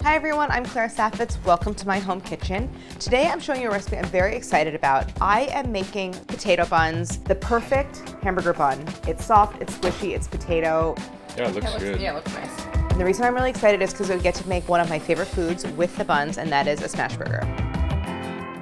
Hi everyone, I'm Claire Saffitz. Welcome to my home kitchen. Today I'm showing you a recipe I'm very excited about. I am making potato buns, the perfect hamburger bun. It's soft, it's squishy, it's potato. Yeah, it looks good. Yeah, it looks nice. And the reason I'm really excited is because we get to make one of my favorite foods with the buns, and that is a smashburger.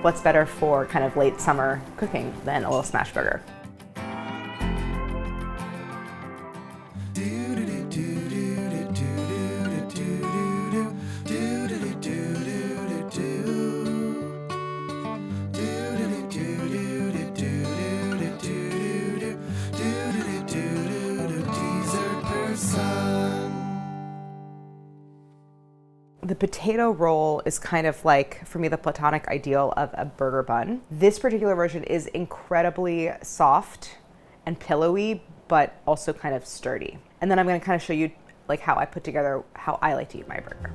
What's better for kind of late summer cooking than a little smashburger? The potato roll is kind of like, for me, the platonic ideal of a burger bun. This particular version is incredibly soft and pillowy, but also kind of sturdy. And then I'm gonna kind of show you like how I put together how I like to eat my burger.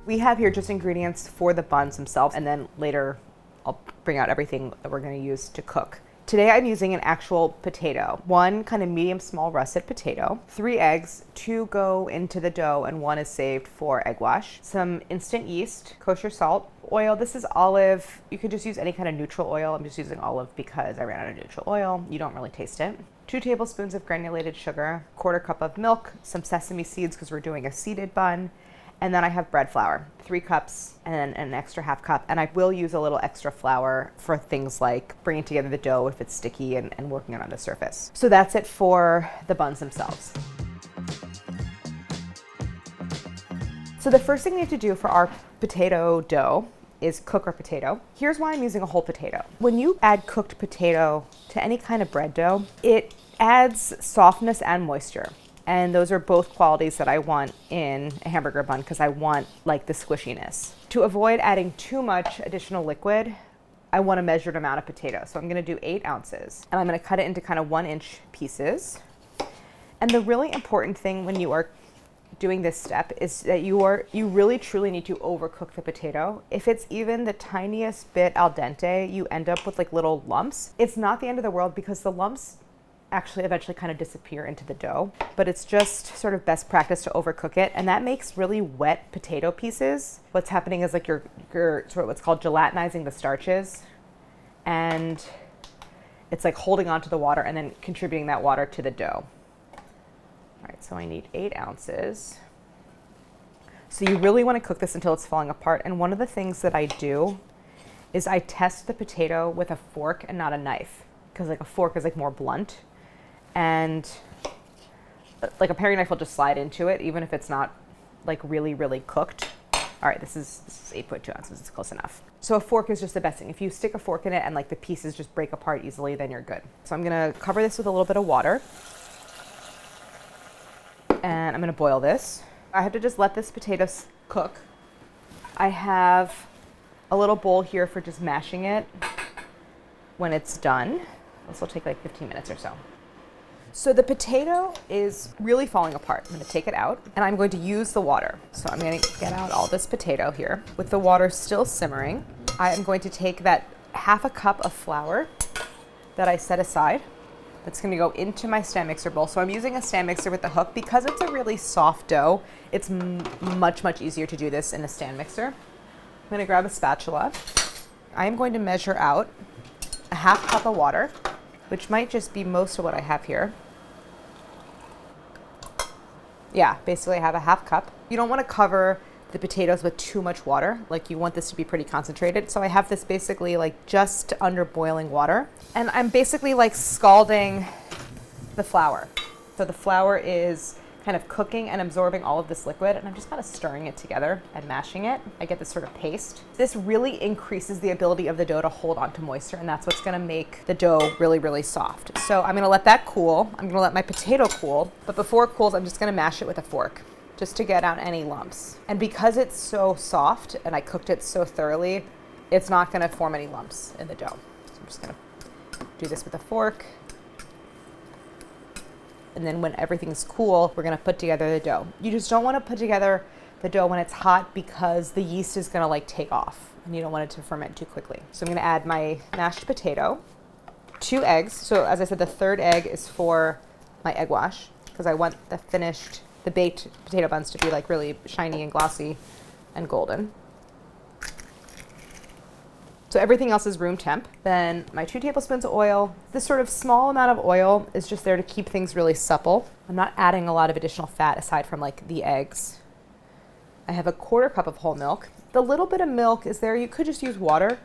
We have here just ingredients for the buns themselves, and then later I'll bring out everything that we're gonna use to cook. Today I'm using an actual potato, one kind of medium small russet potato, 3 eggs, 2 go into the dough and 1 is saved for egg wash, some instant yeast, kosher salt, oil. This is olive. You could just use any kind of neutral oil. I'm just using olive because I ran out of neutral oil. You don't really taste it. 2 tablespoons of granulated sugar, 1/4 cup of milk, some sesame seeds because we're doing a seeded bun. And then I have bread flour, 3 cups and then an extra 1/2 cup. And I will use a little extra flour for things like bringing together the dough if it's sticky and working it on the surface. So that's it for the buns themselves. So the first thing we have to do for our potato dough is cook our potato. Here's why I'm using a whole potato. When you add cooked potato to any kind of bread dough, it adds softness and moisture. And those are both qualities that I want in a hamburger bun because I want like the squishiness. To avoid adding too much additional liquid, I want a measured amount of potato. So I'm gonna do 8 ounces and I'm gonna cut it into kind of 1-inch pieces. And the really important thing when you are doing this step is that you really truly need to overcook the potato. If it's even the tiniest bit al dente, you end up with like little lumps. It's not the end of the world because the lumps actually eventually kind of disappear into the dough, but it's just sort of best practice to overcook it, and that makes really wet potato pieces. What's happening is like you're sort of what's called gelatinizing the starches, and it's like holding onto the water and then contributing that water to the dough. All right, so I need 8 ounces. So you really want to cook this until it's falling apart, and one of the things that I do is I test the potato with a fork and not a knife, because like a fork is like more blunt. And like a paring knife will just slide into it, even if it's not like really, really cooked. All right, this is 8.2 ounces, it's close enough. So a fork is just the best thing. If you stick a fork in it and like the pieces just break apart easily, then you're good. So I'm gonna cover this with a little bit of water. And I'm gonna boil this. I have to just let this potato cook. I have a little bowl here for just mashing it when it's done. This will take like 15 minutes or so. So the potato is really falling apart. I'm gonna take it out and I'm going to use the water. So I'm gonna get out all this potato here. With the water still simmering, I am going to take that 1/2 cup of flour that I set aside. That's gonna go into my stand mixer bowl. So I'm using a stand mixer with the hook because it's a really soft dough. It's much, much easier to do this in a stand mixer. I'm gonna grab a spatula. I am going to measure out a 1/2 cup of water, which might just be most of what I have here. Yeah, basically I have a 1/2 cup. You don't want to cover the potatoes with too much water. Like you want this to be pretty concentrated. So I have this basically like just under boiling water. And I'm basically like scalding the flour. So the flour is kind of cooking and absorbing all of this liquid, and I'm just kind of stirring it together and mashing it. I get this sort of paste. This really increases the ability of the dough to hold onto moisture, and that's what's gonna make the dough really, really soft. So I'm gonna let that cool. I'm gonna let my potato cool, but before it cools, I'm just gonna mash it with a fork just to get out any lumps. And because it's so soft and I cooked it so thoroughly, it's not gonna form any lumps in the dough. So I'm just gonna do this with a fork. And then when everything's cool, we're gonna put together the dough. You just don't wanna put together the dough when it's hot because the yeast is gonna like take off and you don't want it to ferment too quickly. So I'm gonna add my mashed potato, 2 eggs. So as I said, the 3rd egg is for my egg wash because I want the finished the baked potato buns to be like really shiny and glossy and golden. So everything else is room temp. Then my 2 tablespoons of oil. This sort of small amount of oil is just there to keep things really supple. I'm not adding a lot of additional fat aside from like the eggs. I have a 1/4 cup of whole milk. The little bit of milk is there. You could just use water,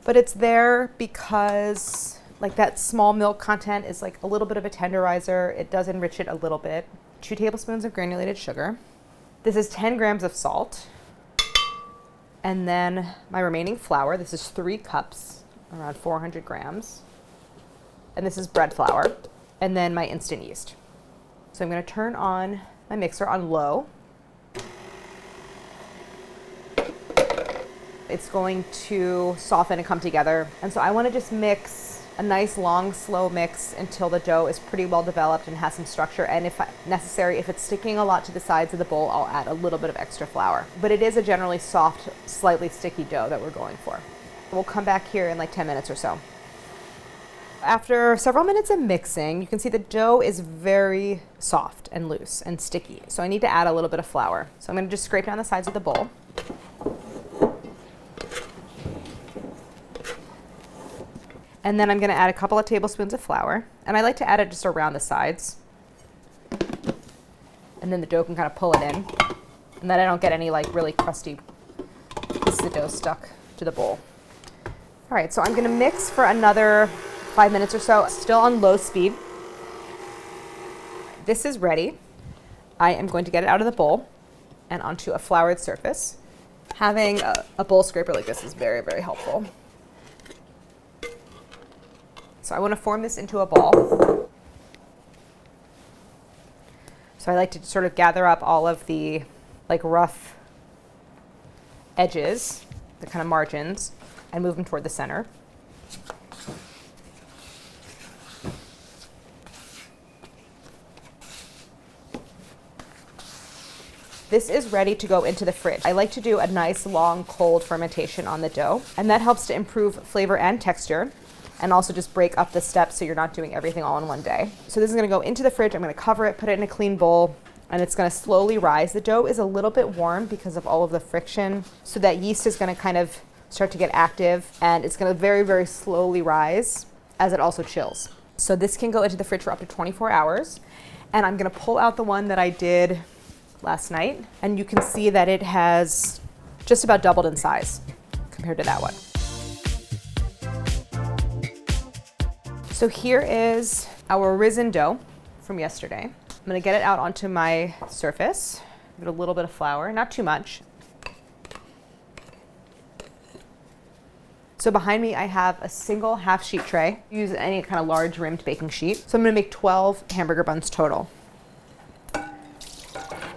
but it's there because like that small milk content is like a little bit of a tenderizer. It does enrich it a little bit. 2 tablespoons of granulated sugar. This is 10 grams of salt. And then my remaining flour, this is 3 cups, around 400 grams. And this is bread flour. And then my instant yeast. So I'm gonna turn on my mixer on low. It's going to soften and come together. And so I wanna just mix a nice long, slow mix until the dough is pretty well developed and has some structure. And if necessary, if it's sticking a lot to the sides of the bowl, I'll add a little bit of extra flour. But it is a generally soft, slightly sticky dough that we're going for. We'll come back here in like 10 minutes or so. After several minutes of mixing, you can see the dough is very soft and loose and sticky. So I need to add a little bit of flour. So I'm gonna just scrape down the sides of the bowl. And then I'm gonna add a couple of tablespoons of flour. And I like to add it just around the sides. And then the dough can kind of pull it in. And then I don't get any like really crusty pieces of dough stuck to the bowl. All right, so I'm gonna mix for another 5 minutes or so, still on low speed. This is ready. I am going to get it out of the bowl and onto a floured surface. Having a bowl scraper like this is very, very helpful. So I want to form this into a ball. So I like to sort of gather up all of the like rough edges, the kind of margins, and move them toward the center. This is ready to go into the fridge. I like to do a nice long cold fermentation on the dough, and that helps to improve flavor and texture, and also just break up the steps so you're not doing everything all in one day. So this is gonna go into the fridge. I'm gonna cover it, put it in a clean bowl, and it's gonna slowly rise. The dough is a little bit warm because of all of the friction, so that yeast is gonna kind of start to get active, and it's gonna very, very slowly rise as it also chills. So this can go into the fridge for up to 24 hours, and I'm gonna pull out the one that I did last night, and you can see that it has just about doubled in size compared to that one. So here is our risen dough from yesterday. I'm gonna get it out onto my surface. Give it a little bit of flour, not too much. So behind me, I have a single half sheet tray. Use any kind of large rimmed baking sheet. So I'm gonna make 12 hamburger buns total.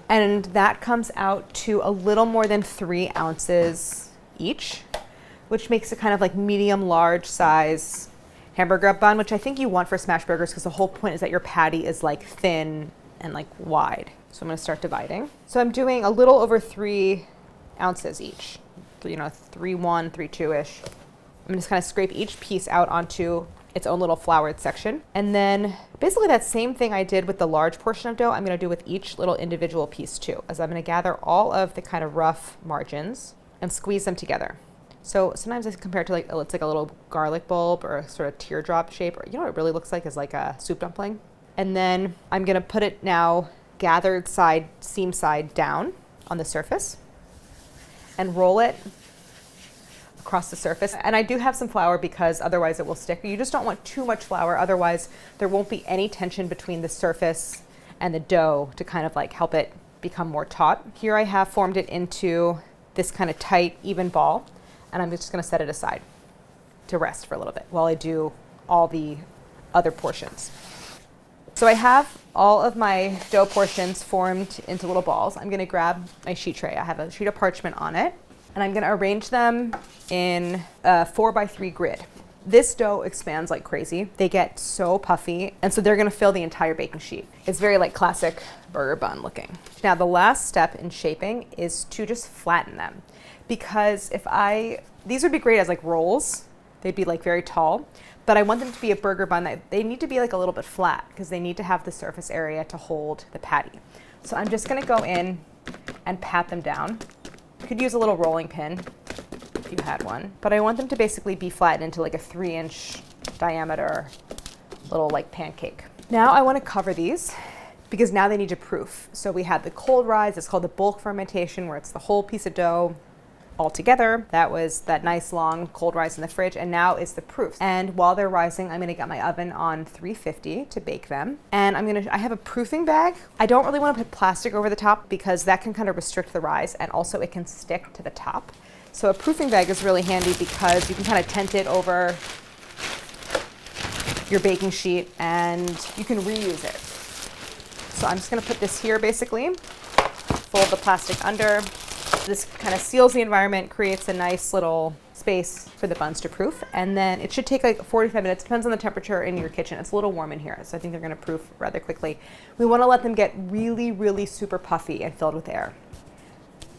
And that comes out to a little more than 3 ounces each, which makes it kind of like medium large size hamburger bun, which I think you want for smash burgers because the whole point is that your patty is like thin and like wide. So I'm gonna start dividing. So I'm doing a little over 3 ounces each. So, you know, 3-1, 3-2-ish. I'm just kind of scrape each piece out onto its own little floured section. And then basically that same thing I did with the large portion of dough, I'm gonna do with each little individual piece too, as I'm gonna gather all of the kind of rough margins and squeeze them together. So sometimes I compare it to like, it's like a little garlic bulb or a sort of teardrop shape, or you know what it really looks like is like a soup dumpling. And then I'm gonna put it now gathered side, seam side down on the surface and roll it across the surface. And I do have some flour because otherwise it will stick. You just don't want too much flour, otherwise there won't be any tension between the surface and the dough to kind of like help it become more taut. Here I have formed it into this kind of tight, even ball, and I'm just gonna set it aside to rest for a little bit while I do all the other portions. So I have all of my dough portions formed into little balls. I'm gonna grab my sheet tray. I have a sheet of parchment on it, and I'm gonna arrange them in a 4x3 grid. This dough expands like crazy. They get so puffy, and so they're gonna fill the entire baking sheet. It's very like classic burger bun looking. Now the last step in shaping is to just flatten them, because these would be great as like rolls. They'd be like very tall, but I want them to be a burger bun that they need to be like a little bit flat because they need to have the surface area to hold the patty. So I'm just gonna go in and pat them down. You could use a little rolling pin if you had one, but I want them to basically be flattened into like a 3-inch diameter little like pancake. Now I want to cover these because now they need to proof. So we had the cold rise, it's called the bulk fermentation, where it's the whole piece of dough all together. That was that nice long cold rise in the fridge, and now it's the proofs. And while they're rising, I'm gonna get my oven on 350 to bake them. And I have a proofing bag. I don't really want to put plastic over the top because that can kind of restrict the rise, and also it can stick to the top. So a proofing bag is really handy because you can kind of tent it over your baking sheet and you can reuse it. So I'm just gonna put this here basically, fold the plastic under. This kind of seals the environment, creates a nice little space for the buns to proof, and then it should take like 45 minutes, depends on the temperature in your kitchen. It's a little warm in here, so I think they're gonna proof rather quickly. We wanna let them get really, really super puffy and filled with air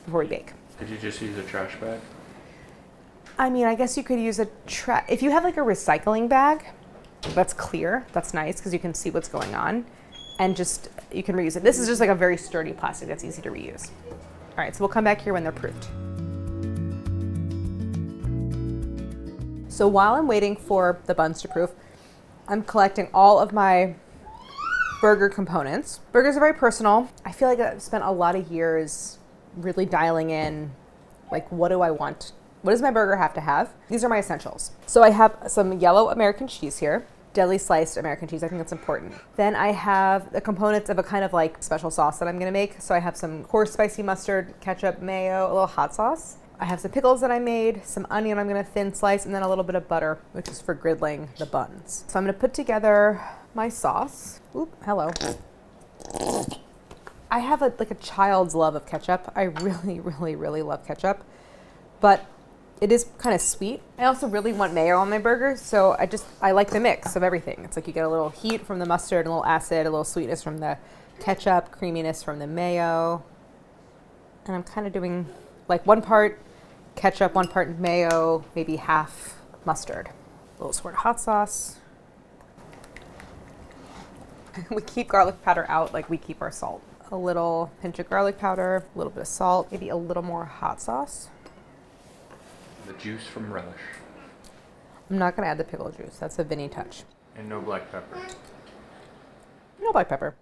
before we bake. Could you just use a trash bag? I mean, I guess you could use if you have like a recycling bag that's clear, that's nice because you can see what's going on, and you can reuse it. This is just like a very sturdy plastic that's easy to reuse. All right, so we'll come back here when they're proofed. So while I'm waiting for the buns to proof, I'm collecting all of my burger components. Burgers are very personal. I feel like I've spent a lot of years really dialing in, like, what do I want? What does my burger have to have? These are my essentials. So I have some yellow American cheese here. Deli sliced American cheese, I think that's important. Then I have the components of a kind of like special sauce that I'm gonna make. So I have some coarse spicy mustard, ketchup, mayo, a little hot sauce. I have some pickles that I made, some onion I'm gonna thin slice, and then a little bit of butter, which is for griddling the buns. So I'm gonna put together my sauce. Oop, hello. I have like a child's love of ketchup. I really, really, really love ketchup, but it is kind of sweet. I also really want mayo on my burger, so I like the mix of everything. It's like you get a little heat from the mustard, a little acid, a little sweetness from the ketchup, creaminess from the mayo. And I'm kind of doing like 1 part ketchup, 1 part mayo, maybe half mustard. A little squirt of hot sauce. We keep garlic powder out like we keep our salt. A little pinch of garlic powder, a little bit of salt, maybe a little more hot sauce. The juice from relish. I'm not gonna add the pickle juice. That's a Vinny touch. And no black pepper. No black pepper.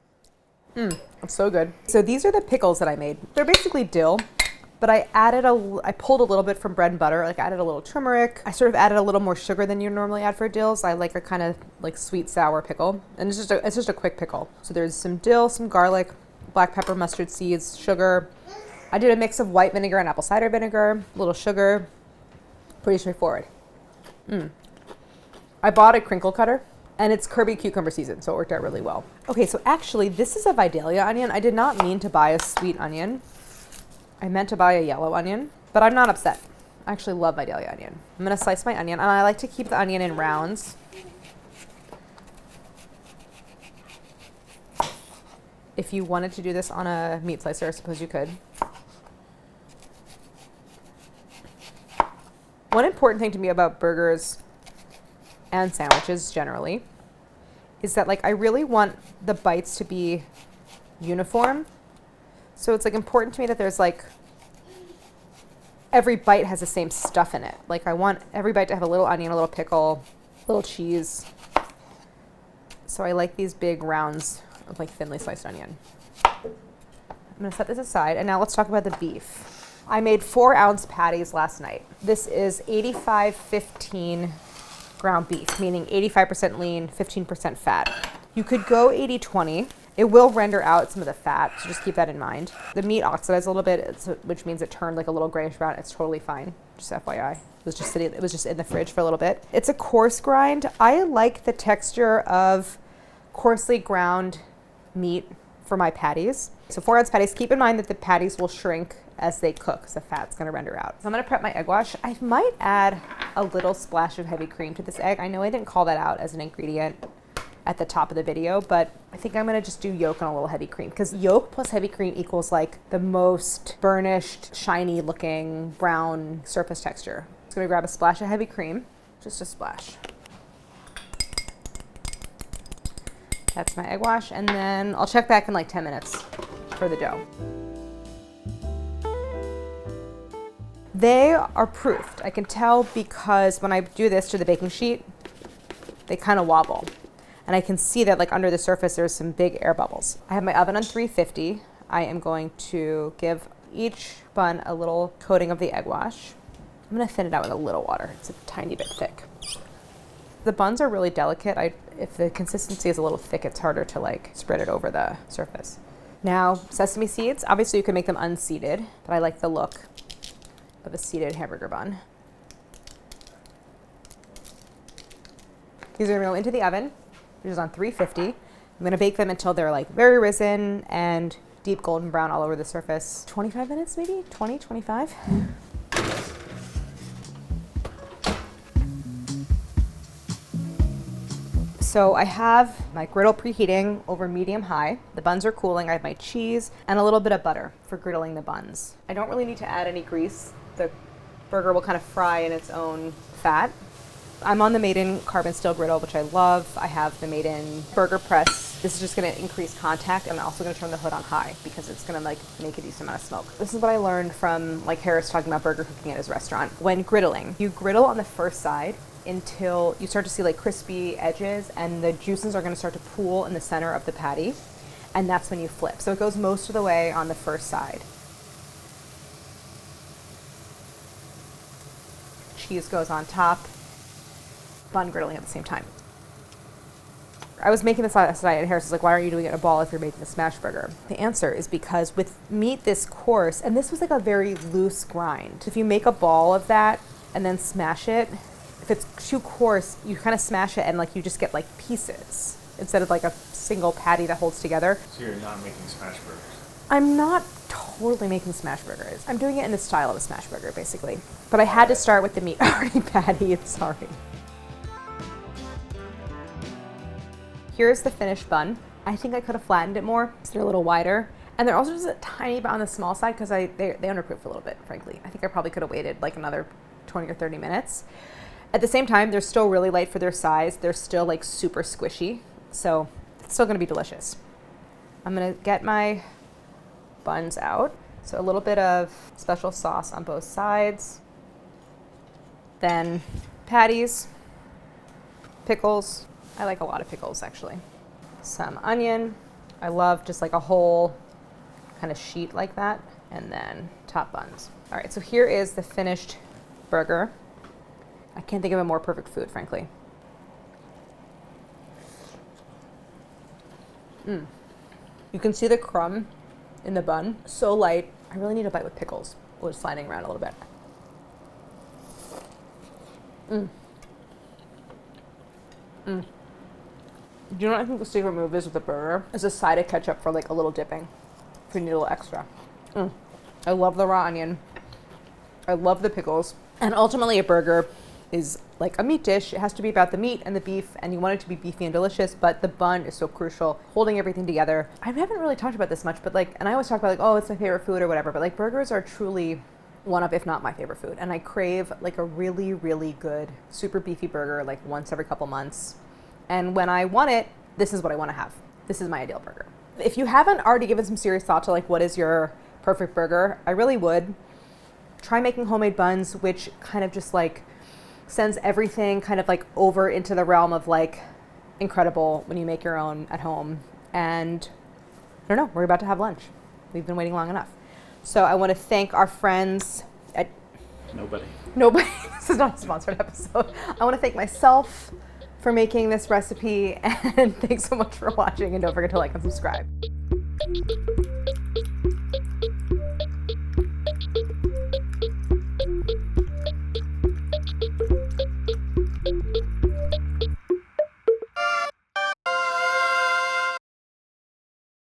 It's so good. So these are the pickles that I made. They're basically dill, but I pulled a little bit from bread and butter. Like I added a little turmeric. I sort of added a little more sugar than you normally add for dills. I like a kind of like sweet sour pickle, and it's just a quick pickle. So there's some dill, some garlic, black pepper, mustard seeds, sugar. I did a mix of white vinegar and apple cider vinegar, a little sugar. Pretty straightforward. I bought a crinkle cutter, and it's Kirby cucumber season, so it worked out really well. Okay, so actually this is a Vidalia onion. I did not mean to buy a sweet onion. I meant to buy a yellow onion, but I'm not upset. I actually love Vidalia onion. I'm gonna slice my onion, and I like to keep the onion in rounds. If you wanted to do this on a meat slicer, I suppose you could. One important thing to me about burgers and sandwiches generally is that like I really want the bites to be uniform. So it's like important to me that there's like every bite has the same stuff in it. Like I want every bite to have a little onion, a little pickle, a little cheese. So I like these big rounds of like thinly sliced onion. I'm gonna set this aside, and now let's talk about the beef. I made 4-ounce patties last night. This is 85-15 ground beef, meaning 85% lean, 15% fat. You could go 80-20. It will render out some of the fat, so just keep that in mind. The meat oxidized a little bit, which means it turned like a little grayish brown. It's totally fine, just FYI. It was just in the fridge for a little bit. It's a coarse grind. I like the texture of coarsely ground meat for my patties. So 4-ounce patties, keep in mind that the patties will shrink as they cook, so the fat's gonna render out. So I'm gonna prep my egg wash. I might add a little splash of heavy cream to this egg. I know I didn't call that out as an ingredient at the top of the video, but I think I'm gonna just do yolk and a little heavy cream, because yolk plus heavy cream equals like the most burnished, shiny looking brown surface texture. I'm just gonna grab a splash of heavy cream, just a splash. That's my egg wash, and then I'll check back in like 10 minutes. for the dough. They are proofed. I can tell because when I do this to the baking sheet, they kind of wobble. And I can see that like under the surface, there's some big air bubbles. I have my oven on 350. I am going to give each bun a little coating of the egg wash. I'm gonna thin it out with a little water. It's a tiny bit thick. The buns are really delicate. If the consistency is a little thick, it's harder to like spread it over the surface. Now, sesame seeds, obviously you can make them unseeded, but I like the look of a seeded hamburger bun. These are gonna go into the oven, which is on 350. I'm gonna bake them until they're like very risen and deep golden brown all over the surface. 25 minutes maybe, 20, 25. So I have my griddle preheating over medium-high. The buns are cooling. I have my cheese and a little bit of butter for griddling the buns. I don't really need to add any grease. The burger will kind of fry in its own fat. I'm on the made-in carbon steel griddle, which I love. I have the made-in burger press. This is just gonna increase contact. I'm also gonna turn the hood on high because it's gonna like make a decent amount of smoke. This is what I learned from like Harris talking about burger cooking at his restaurant. When griddling, you griddle on the first side until you start to see like crispy edges and the juices are gonna start to pool in the center of the patty. And that's when you flip. So it goes most of the way on the first side. Cheese goes on top. Bun griddling at the same time. I was making this last night and Harris was like, why aren't you doing it in a ball if you're making a smash burger? The answer is because with meat this coarse, and this was like a very loose grind. If you make a ball of that and then smash it, if it's too coarse, you kind of smash it and like you just get like pieces instead of like a single patty that holds together. So you're not making smash burgers? I'm not totally making smash burgers. I'm doing it in the style of a smash burger basically. But I had to start with the meat already patty, sorry. Here's the finished bun. I think I could have flattened it more so they're a little wider. And they're also just a tiny bit on the small side because they undercooked a little bit, frankly. I think I probably could have waited like another 20 or 30 minutes. At the same time, they're still really light for their size. They're still like super squishy. So it's still gonna be delicious. I'm gonna get my buns out. So a little bit of special sauce on both sides. Then patties, pickles. I like a lot of pickles actually. Some onion. I love just like a whole kind of sheet like that. And then top buns. All right, so here is the finished burger. I can't think of a more perfect food, frankly. You can see the crumb in the bun, so light. I really need a bite with pickles. It was sliding around a little bit. Do you know what I think the secret move is with the burger? Is a side of ketchup for like a little dipping. If you need a little extra. I love the raw onion. I love the pickles. And ultimately a burger is like a meat dish. It has to be about the meat and the beef and you want it to be beefy and delicious, but the bun is so crucial, holding everything together. I haven't really talked about this much, but like, and I always talk about like, oh, it's my favorite food or whatever, but like burgers are truly one of, if not my favorite food. And I crave like a really, really good, super beefy burger like once every couple months. And when I want it, this is what I want to have. This is my ideal burger. If you haven't already given some serious thought to like, what is your perfect burger? I really would. Try making homemade buns, which kind of just like sends everything kind of like over into the realm of like incredible when you make your own at home. And I don't know, we're about to have lunch. We've been waiting long enough. So I want to thank our friends at... Nobody. This is not a sponsored episode. I want to thank myself for making this recipe and thanks so much for watching and don't forget to like and subscribe.